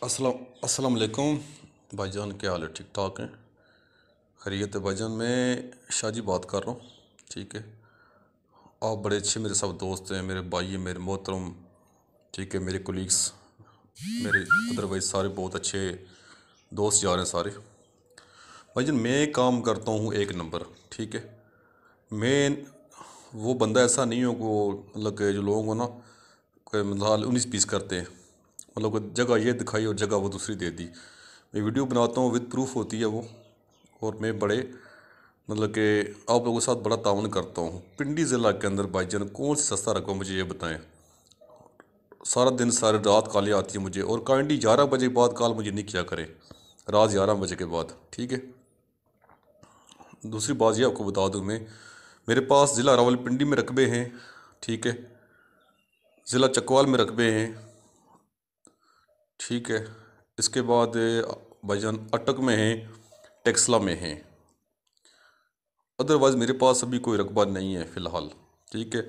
अस्सलाम वालेकुम भाईजान, क्या हाल है? ठीक ठाक हैं? खैरियत है भाईजान। मैं शाहजी बात कर रहा हूँ। ठीक है, आप बड़े अच्छे मेरे सब दोस्त हैं, मेरे भाई हैं, मेरे मोहतरम। ठीक है, मेरे कोलीग्स, मेरे अदरवाइज सारे बहुत अच्छे दोस्त जा रहे हैं सारे। भाईजान मैं काम करता हूँ एक नंबर। ठीक है, मैं वो बंदा ऐसा नहीं हूँ को मतलब कि जो लोगों को ना कोई मतलब 19-20 करते हैं, मतलब को जगह ये दिखाई और जगह वो दूसरी दे दी। मैं वीडियो बनाता हूँ, विद प्रूफ होती है वो। और मैं बड़े मतलब कि आप लोगों के साथ बड़ा ताउन करता हूँ। पिंडी ज़िला के अंदर भाईजान कौन सी सस्ता रकम मुझे ये बताएं। सारा दिन सारी रात कॉलें आती है मुझे, और काइंडली 11 बजे के बाद कॉल मुझे नहीं किया करें, रात 11 बजे के बाद। ठीक है, दूसरी बात ये आपको बता दूँ मैं, मेरे पास ज़िला रावलपिंडी में रकबे हैं। ठीक है, ज़िला चकवाल में रकबे हैं। ठीक है, इसके बाद भाईजान अटक में हैं, टेक्सला में हैं। अदरवाइज़ मेरे पास अभी कोई रकबा नहीं है फ़िलहाल। ठीक है,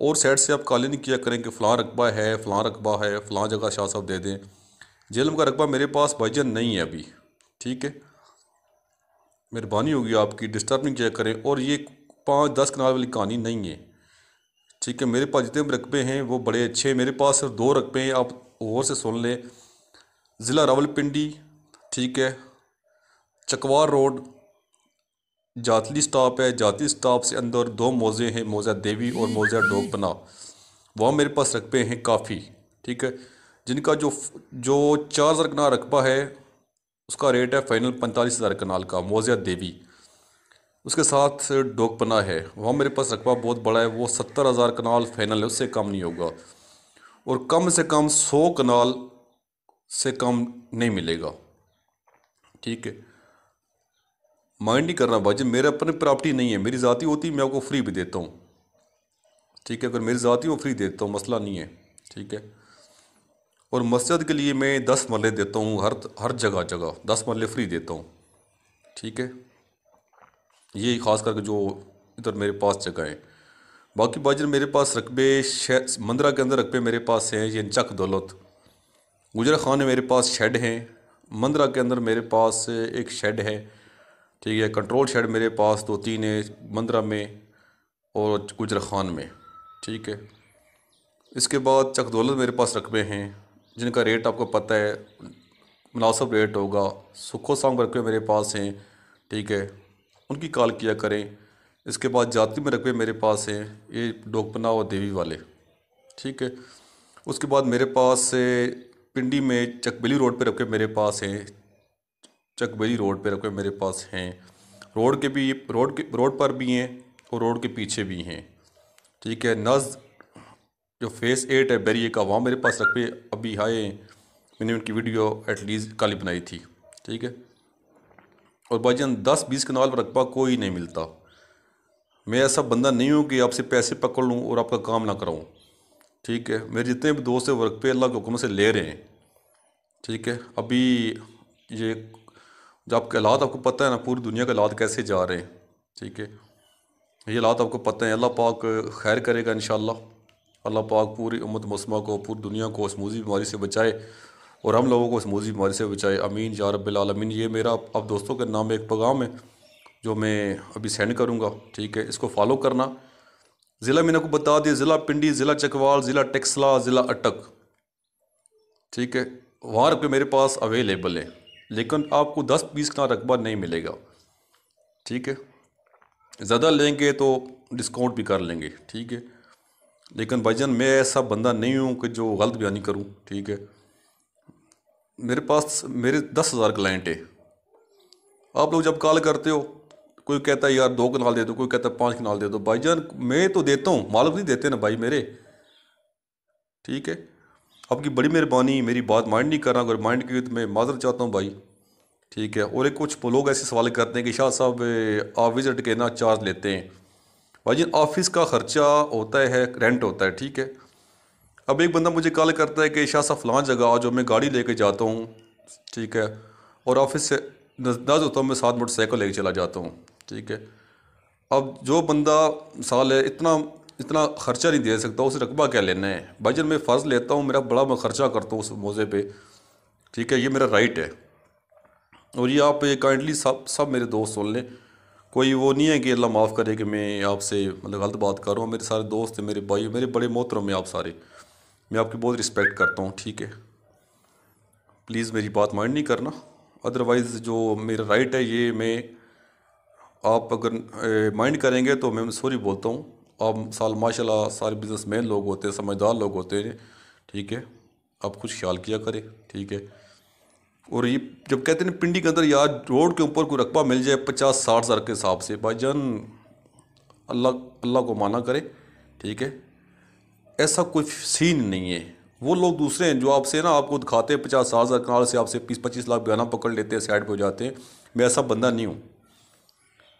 और साइड से आप कॉल नहीं किया करें कि फ़लाँ रकबा है, फ़लाँ रकबा है, फ़लाँ जगह शाह साहब दे दें। जेलम का रकबा मेरे पास भाईजान नहीं है अभी। ठीक है, मेहरबानी होगी आपकी, डिस्टर्ब नहीं किया करें। और ये 5-10 कनाल वाली कहानी नहीं है। ठीक है, मेरे पास जितने भी रकबे हैं वो बड़े अच्छे हैं। मेरे पास सिर्फ 2 रकबे हैं, आप और से सुन लें। ज़िला रावलपिंडी, ठीक है, चकवार रोड, जातली स्टॉप है। जातली स्टॉप से अंदर 2 मौज़े हैं, मौज़ा देवी और मौज़ा डोगपना। वहाँ मेरे पास रकबे हैं काफ़ी। ठीक है, जिनका जो जो 4,000 कनाल रकबा है उसका रेट है फाइनल 45,000 कनाल का, मौज़ा देवी। उसके साथ डोगपना है, वहाँ मेरे पास रकबा बहुत बड़ा है, वो 70,000 कनाल फाइनल है, उससे कम नहीं होगा। और कम से कम 100 कनाल से कम नहीं मिलेगा। ठीक है, माइंड नहीं करना भाई, मेरे अपनी प्रॉपर्टी नहीं है, मेरी ज़ाती होती मैं आपको फ्री भी देता हूँ। ठीक है, अगर मेरी ज़ाती हो फ्री देता हूँ, मसला नहीं है। ठीक है, और मस्जिद के लिए मैं 10 मरले देता हूँ, हर हर जगह जगह 10 मरले फ्री देता हूँ। ठीक है, ये ख़ास करके जो इधर मेरे पास जगह है। बाकी बाजर मेरे पास रकबे मंदरा के अंदर रकबे मेरे पास हैं, ये चक दौलत गुजरा खान में मेरे पास शेड हैं। मंदरा के अंदर मेरे पास एक शेड है। ठीक है, कंट्रोल शेड मेरे पास 2-3 है, मंदरा में और गुजरा खान में। ठीक है, इसके बाद चक दौलत मेरे पास रकबे हैं जिनका रेट आपको पता है, मुनासिब रेट होगा। सुखो सांग रकबे मेरे पास हैं। ठीक है, उनकी कॉल किया करें। इसके बाद जाति में रकबे मेरे पास हैं, ये डोगपना और देवी वाले। ठीक है, उसके बाद मेरे पास पिंडी में चकबेली रोड पे रकबे मेरे पास हैं। चकबेली रोड पे रकबे मेरे पास हैं, रोड पर भी हैं और रोड के पीछे भी हैं। ठीक है, नज़ जो फेस 8 है बैरिए का, वहाँ मेरे पास रकबे अभी आए हैं। मैंने उनकी वीडियो एटलीस्ट कल ही बनाई थी। ठीक है, और भाईजान 10-20 कनाल पर रकबा कोई नहीं मिलता। मैं ऐसा बंदा नहीं हूँ कि आपसे पैसे पकड़ लूँ और आपका काम ना कराऊँ। ठीक है, मेरे जितने भी दोस्त हैं वर्क पे अल्लाह के हुक्म से ले रहे हैं। ठीक है, अभी ये जो आपके हालात आपको पता है ना, पूरी दुनिया के हालात कैसे जा रहे हैं। ठीक है, ये हालात आपको पता है, अल्लाह पाक खैर करेगा इंशाल्लाह। अल्लाह पाक पूरी उम्मत मुस्लिमा को, पूरी दुनिया को इस मूजी बीमारी से बचाए और हम लोगों को इस मूजी बीमारी से बचाए, अमीन या रब्बिल आलमीन। ये मेरा आप दोस्तों के नाम एक पैगाम है जो मैं अभी सेंड करूँगा। ठीक है, इसको फॉलो करना। ज़िला मैंने आपको बता दिया, ज़िला पिंडी, ज़िला चकवाल, ज़िला टेक्सला, ज़िला अटक। ठीक है, वहाँ रकबे मेरे पास अवेलेबल है, लेकिन आपको 10-20 का रकबा नहीं मिलेगा। ठीक है, ज़्यादा लेंगे तो डिस्काउंट भी कर लेंगे। ठीक है, लेकिन भाईजान मैं ऐसा बंदा नहीं हूँ कि जो गलत बयानी करूँ। ठीक है, मेरे पास मेरे 10,000 क्लाइंट है। आप लोग जब कॉल करते हो, कोई कहता है यार 2 कनाल दे दो, कोई कहता है 5 कनाल दे दो। भाईजान मैं तो देता हूँ, मालिक नहीं देते ना भाई मेरे। ठीक है, आपकी बड़ी मेहरबानी, मेरी बात माइंड नहीं कर रहा, अगर माइंड की तो मैं माजरत चाहता हूँ भाई। ठीक है, और एक कुछ लोग ऐसे सवाल करते हैं कि शाह साहब आप विजिट के ना चार्ज लेते हैं। भाई जी ऑफिस का ख़र्चा होता है, रेंट होता है। ठीक है, अब एक बंदा मुझे कॉल करता है कि शाह साहब फ़लाँ जगह आ, जो मैं गाड़ी लेके जाता हूँ। ठीक है, और ऑफिस से नजदीक होता हूँ, मैं 7 मोटरसाइकिल लेके चला जाता हूँ। ठीक है, अब जो बंदा साल है इतना इतना ख़र्चा नहीं दे सकता, उसे रकबा क्या लेना है। भाईजान मैं फ़र्ज़ लेता हूँ, मेरा बड़ा मैं ख़र्चा करता हूँ उस मौज़े पे। ठीक है, ये मेरा राइट है। और ये आप काइंडली सब सब मेरे दोस्त सुन लें। कोई वो नहीं है कि अल्लाह माफ़ करे कि मैं आपसे मतलब गलत बात कर रहा हूँ। मेरे सारे दोस्त हैं, मेरे भाई, मेरे बड़े मोहतरम हैं आप सारे। मैं आपकी बहुत रिस्पेक्ट करता हूँ, ठीक है। प्लीज़ मेरी बात माइंड नहीं करना। अदरवाइज़ जो मेरा राइट है ये मैं, आप अगर माइंड करेंगे तो मैं सॉरी बोलता हूँ। आप साल माशाल्लाह सारे बिजनेसमैन लोग होते हैं, समझदार लोग होते हैं, ठीक है। आप कुछ ख्याल किया करें, ठीक है। और ये जब कहते हैं ना पिंडी के अंदर यार रोड के ऊपर कोई रकबा मिल जाए 50-60 हज़ार के हिसाब से, भाईजान अल्लाह अल्लाह को माना करे, ठीक है। ऐसा कोई सीन नहीं है। वो लोग दूसरे हैं जो आपसे ना आपको दिखाते हैं 50-60 हज़ार कनाल से आपसे 20-25 लाख बयाना पकड़ लेते हैं, साइड पे हो जाते हैं। मैं ऐसा बंदा नहीं हूँ।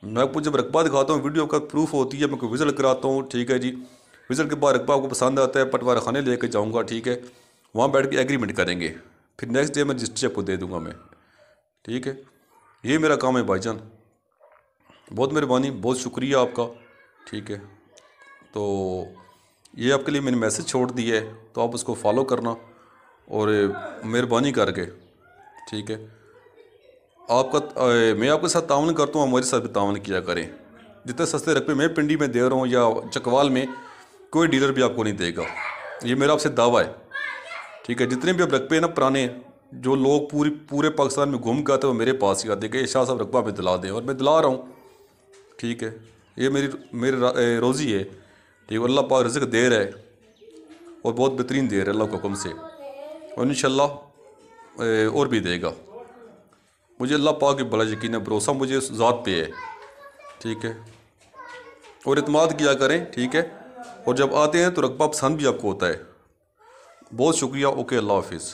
मैं आपको जब रकबा दिखाता हूँ वीडियो का प्रूफ होती है, मैं कोई विज़िट कराता हूँ, ठीक है जी। विज़िट के बाद रकबा आपको पसंद आता है, पटवार खाने लेके जाऊँगा, ठीक है। वहाँ बैठ के एग्रीमेंट करेंगे, फिर नेक्स्ट डे मैं रजिस्ट्री आपको दे दूँगा मैं, ठीक है। ये मेरा काम है भाईजान। बहुत मेहरबानी, बहुत शुक्रिया आपका, ठीक है। तो ये आपके लिए मैंने मैसेज छोड़ दिया है, तो आप उसको फॉलो करना और मेहरबानी करके, ठीक है। मैं आपके साथ तावन करता हूँ, हमारे साथ भी तावन किया करें। जितने सस्ते रकबे मैं पिंडी में दे रहा हूँ या चकवाल में, कोई डीलर भी आपको नहीं देगा। ये मेरा आपसे दावा है, ठीक है। जितने भी अब रकबे हैं ना पुराने, जो लोग पूरे पाकिस्तान में घूम के आते हैं वो मेरे पास ही आते हैं कि शाह साहब रकबा में दिला दें, और मैं दिला रहा हूँ, ठीक है। ये मेरी रोज़ी है, ठीक है। अल्लाह पाक रिज़्क़ दे रहा है और बहुत बेहतरीन दे रहा है अल्लाह के हुक्म से, और इंशाल्लाह और भी देगा। मुझे अल्लाह पाक की बड़ा यकीन है, भरोसा मुझे उस ज़ात पे है, ठीक है। और इत्मीनान किया करें, ठीक है। और जब आते हैं तो रकबा पसंद भी आपको होता है। बहुत शुक्रिया। ओके, अल्लाह हाफिज़।